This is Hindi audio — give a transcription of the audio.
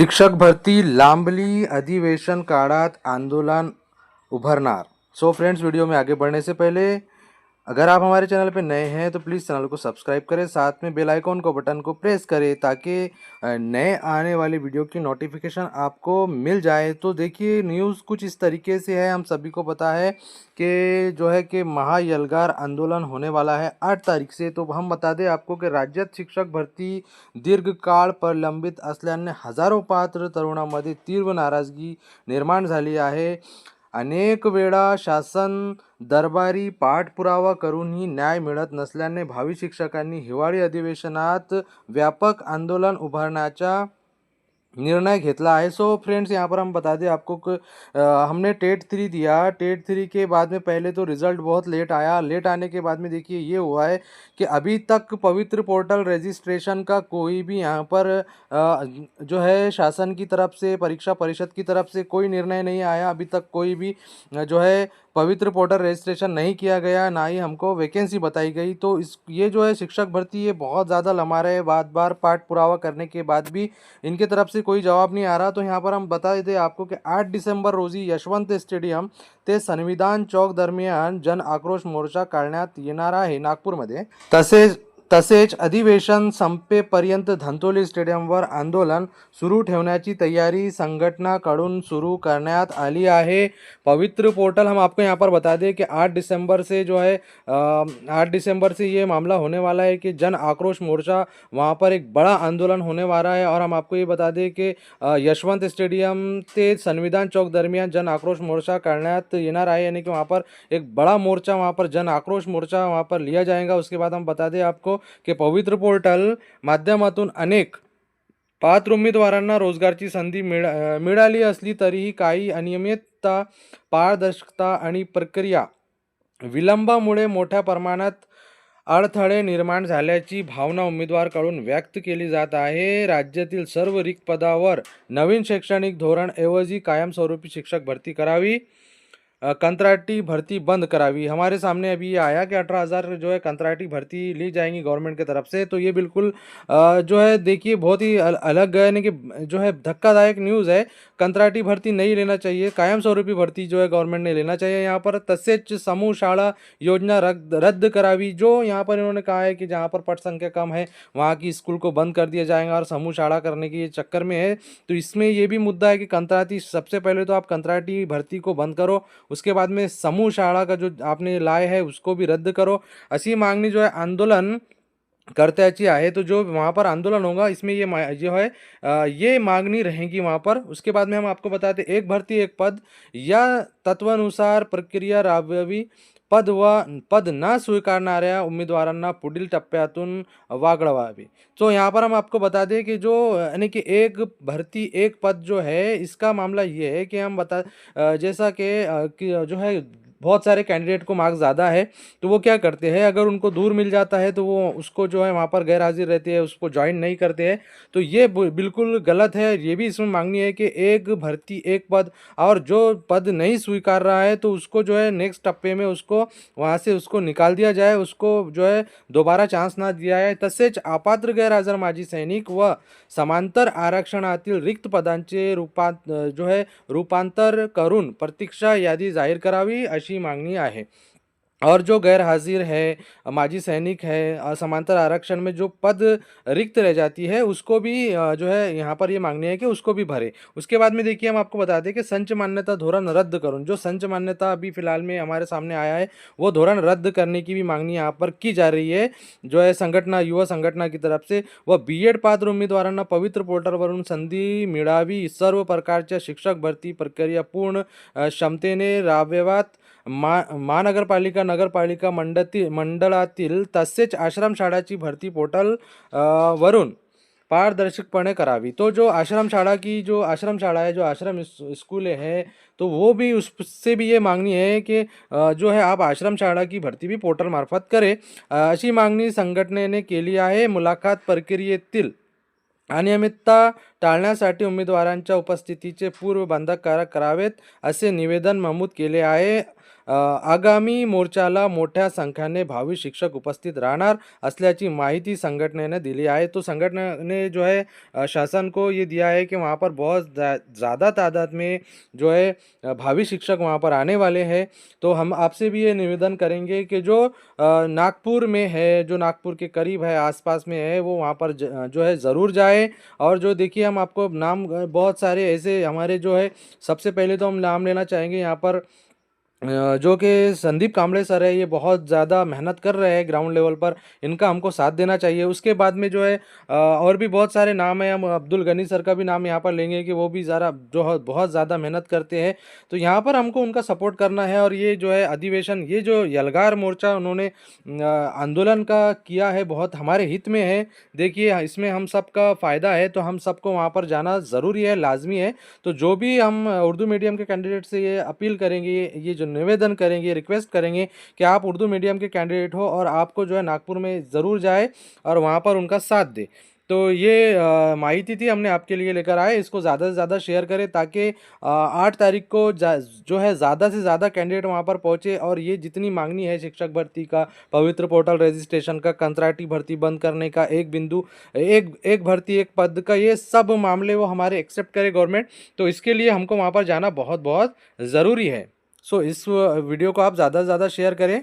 शिक्षक भरती लांबली, अधिवेशन काळात आंदोलन उभरणार। सो फ्रेंड्स, वीडियो में आगे बढ़ने से पहले अगर आप हमारे चैनल पे नए हैं तो प्लीज़ चैनल को सब्सक्राइब करें, साथ में बेल आइकॉन को बटन को प्रेस करें ताकि नए आने वाली वीडियो की नोटिफिकेशन आपको मिल जाए। तो देखिए, न्यूज़ कुछ इस तरीके से है। हम सभी को पता है कि जो है कि महायलगार आंदोलन होने वाला है 8 तारीख से। तो हम बता दें आपको कि राज्यात शिक्षक भरती दीर्घकाळ प्रलंबित असल्याने हजारो पात्र तरुणांमध्ये तीव्र नाराजगी निर्माण झाली आहे। अनेक वेळा शासन दरबारी पाठपुरावा करूनही न्याय मिळत नसल्याने भावी शिक्षकांनी हिवाळी अधिवेशनात व्यापक आंदोलन उभारण्याचा निर्णय घेतला है। सो फ्रेंड्स, यहाँ पर हम बता दें आपको कि हमने टेट 3 दिया। टेट 3 के बाद में पहले तो रिज़ल्ट बहुत लेट आया। लेट आने के बाद में देखिए ये हुआ है कि अभी तक पवित्र पोर्टल रजिस्ट्रेशन का कोई भी यहाँ पर जो है शासन की तरफ से, परीक्षा परिषद की तरफ से कोई निर्णय नहीं आया। अभी तक कोई भी जो है पवित्र पोर्टल रजिस्ट्रेशन नहीं किया गया, ना ही हमको वैकेंसी बताई गई। तो ये जो है शिक्षक भर्ती ये बहुत ज़्यादा लंबा रहे। बार पाठ पुरावा करने के बाद भी इनके तरफ से कोई जवाब नहीं आ रहा। तो यहाँ पर हम बता देते आपको कि 8 डिसेंबर रोजी यशवंत स्टेडियम ते संविधान चौक दरम्यान जन आक्रोश मोर्चा काढण्यात येणार आहे नागपूरमध्ये। तसेच अधिवेशन संपेपर्यंत धंतोली स्टेडियमवर आंदोलन सुरू ठेवण्याची तैयारी संघटनाकडून सुरू करण्यात आली आहे। पवित्र पोर्टल हम आपको यहाँ पर बता दें कि 8 दिसंबर से जो है 8 दिसंबर से ये मामला होने वाला है कि जन आक्रोश मोर्चा वहाँ पर एक बड़ा आंदोलन होने वाला है। और हम आपको ये बता दें कि यशवंत स्टेडियम ते संविधान चौक दरमियान जन आक्रोश मोर्चा करण्यात येणार आहे, यानी कि वहाँ पर एक बड़ा मोर्चा, वहाँ पर जन आक्रोश मोर्चा वहाँ पर लिया जाएगा। उसके बाद हम बता दें आपको कि पवित्र पोर्टल माध्यमातून अनेक पात्र उमेदवारांना रोजगारची संधी मिळाली असली तरीही काही अनियमितता, पारदर्शकता आणि प्रक्रिया विलंबामुळे मोठ्या प्रमाणात अडथळे निर्माण झाल्याची भावना उमेदवाराकडून व्यक्त केली जात आहे। राज्यातील सर्व रिक्त पदावर नवीन शैक्षणिक धोरण ऐवजी कायमस्वरूपी शिक्षक भरती करावी, कंत्राटी भर्ती बंद करावी। हमारे सामने अभी ये आया कि 18,000 जो है कंत्राटी भर्ती ली जाएंगी गवर्नमेंट की तरफ से। तो ये बिल्कुल जो है देखिए बहुत ही अलग यानी कि जो है धक्कादायक न्यूज़ है। कंत्राटी भर्ती नहीं लेना चाहिए, कायम स्वरूपी भर्ती जो है गवर्नमेंट ने लेना चाहिए यहाँ पर। तसेच समूह शाला योजना रद्द करावी। जो यहाँ पर इन्होंने कहा है कि जहाँ पर पट संख्या कम है वहाँ की स्कूल को बंद कर दिया जाएगा और समूह शाला करने के चक्कर में है। तो इसमें ये भी मुद्दा है कि कंत्राटी, सबसे पहले तो आप कंत्राटी भर्ती को बंद करो, उसके बाद में समूह शाला का जो आपने लाए है उसको भी रद्द करो। अशी मांगनी जो है आंदोलन कर्त्याची आहे। तो जो वहाँ पर आंदोलन होगा इसमें ये जो है ये मांगनी रहेगी वहाँ पर। उसके बाद में हम आपको बताते एक भर्ती एक पद या तत्वानुसार प्रक्रिया राबवावी, पद न स्वीकारणाऱ्या उमेदवारांना पुढील टप्प्यातून वागळवावे। तो यहाँ पर हम आपको बता दें कि जो यानी कि एक भर्ती एक पद जो है इसका मामला ये है कि हम जैसा कि जो है बहुत सारे कैंडिडेट को मार्क्स ज़्यादा है तो वो क्या करते हैं, अगर उनको दूर मिल जाता है तो वो उसको जो है वहाँ पर गैर हाजिर रहती है, उसको ज्वाइन नहीं करते हैं। तो ये बिल्कुल गलत है। ये भी इसमें मांगनी है कि एक भर्ती एक पद, और जो पद नहीं स्वीकार रहा है तो उसको जो है नेक्स्ट टप्पे में उसको वहाँ से उसको निकाल दिया जाए, उसको जो है दोबारा चान्स ना दिया जाए। तसेच अपात्र गैरहजर माजी सैनिक व समांतर आरक्षणातील रिक्त पदांचे रूपांतर करून प्रतीक्षा यादी जाहीर करावी अशी मांगनी आहे। और जो गैर हाजिर है, माजी सैनिक है, समांतर आरक्षण में जो पद रिक्त रह जाती है उसको भी जो है यहाँ पर ये मांगनी है कि उसको भी भरे। उसके बाद में देखिए हम आपको बता दें कि संच मान्यता धोरण रद्द करूँ, जो संच मान्यता अभी फिलहाल में हमारे सामने आया है वो धोरण रद्द करने की भी मांगनी यहाँ पर की जा रही है, जो है संघटना, युवा संघटना की तरफ से। व बीएड पात्र उमेदवारांना पवित्र पोर्टलवरून संधी मिळावी, सर्व प्रकारच्या शिक्षक भरती प्रक्रिया पूर्ण क्षमतेने राबवाव्यात, महानगरपालिका, नगरपालिका मंडळातील तसेच आश्रमशाळाची भरती पोर्टल वरून पारदर्शकपणे करावी। तो जो आश्रमशाला है, जो आश्रम स्कूल है, तो वो भी उससे भी ये मांगनी है कि जो है आप आश्रमशाला की भरती भी पोर्टल मार्फत करें, अशी मागणी संघटनेने केली आहे। मुलाखत प्रक्रियेतील अनियमितता टाळण्यासाठी उमेदवारांच्या उपस्थितीचे पूर्व बंधक करावेत असे निवेदन नमूद केले आहे। आगामी मोर्चाला मोठ्या संख्येने भावी शिक्षक उपस्थित राहणार असल्याची माहिती संघटनेने दिली आहे। तो संगठन जो है शासन को ये दिया है कि वहाँ पर बहुत ज़्यादा तादाद में जो है भावी शिक्षक वहाँ पर आने वाले हैं। तो हम आपसे भी ये निवेदन करेंगे कि जो नागपुर में है, जो नागपुर के करीब है, आसपास में है, वो वहाँ पर जो है ज़रूर जाए। और जो देखिए हम आपको नाम बहुत सारे ऐसे हमारे जो है, सबसे पहले तो हम नाम लेना चाहेंगे यहाँ पर जो कि संदीप कांबळे सर है, ये बहुत ज़्यादा मेहनत कर रहे हैं ग्राउंड लेवल पर, इनका हमको साथ देना चाहिए। उसके बाद में जो है और भी बहुत सारे नाम हैं, हम अब्दुल गनी सर का भी नाम यहाँ पर लेंगे कि वो भी ज़रा जो है बहुत ज़्यादा मेहनत करते हैं। तो यहाँ पर हमको उनका सपोर्ट करना है। और ये जो है अधिवेशन, ये जो यलगार मोर्चा उन्होंने आंदोलन का किया है, बहुत हमारे हित में है। देखिए इसमें हम सबका फ़ायदा है, तो हम सबको वहाँ पर जाना ज़रूरी है, लाजमी है। तो जो भी हम उर्दू मीडियम के कैंडिडेट से ये अपील करेंगे, ये जो निवेदन करेंगे, रिक्वेस्ट करेंगे कि आप उर्दू मीडियम के कैंडिडेट हो और आपको जो है नागपुर में ज़रूर जाए और वहाँ पर उनका साथ दे। तो ये माहिती थी, हमने आपके लिए लेकर आए। इसको ज़्यादा से ज़्यादा शेयर करें ताकि 8 तारीख को जो है ज़्यादा से ज़्यादा कैंडिडेट वहाँ पर पहुँचे और ये जितनी मांगनी है शिक्षक भर्ती का, पवित्र पोर्टल रजिस्ट्रेशन का, कंत्राटी भर्ती बंद करने का, एक बिंदु एक भर्ती एक पद का, ये सब मामले वो हमारे एक्सेप्ट करे गवर्नमेंट। तो इसके लिए हमको वहाँ पर जाना बहुत बहुत ज़रूरी है। सो इस वीडियो को आप ज़्यादा से ज़्यादा शेयर करें।